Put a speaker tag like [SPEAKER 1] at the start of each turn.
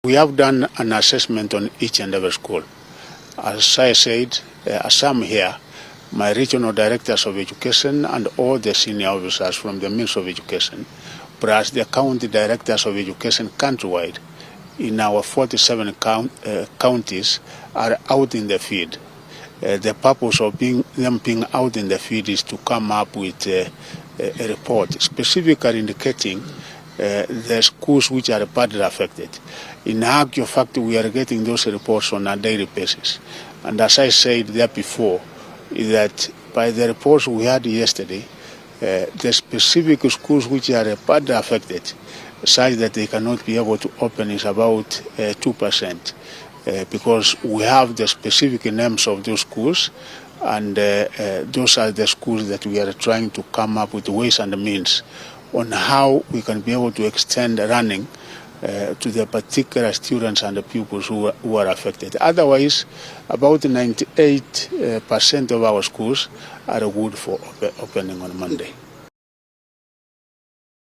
[SPEAKER 1] We have done an assessment on each and every school. As I said, as I'm here, my regional directors of education and all the senior officers from the Ministry of Education, plus the county directors of education countrywide in our 47 counties are out in the field. The purpose of them being out in the field is to come up with a report specifically indicating the schools which are badly affected. In actual fact, we are getting those reports on a daily basis. And as I said there before, that by the reports we had yesterday, the specific schools which are badly affected, such that they cannot be able to open, is about 2%, because we have the specific names of those schools, and those are the schools that we are trying to come up with ways and means on how we can be able to extend running to the particular students and the pupils who are affected. Otherwise, about 98% of our schools are good for opening on Monday.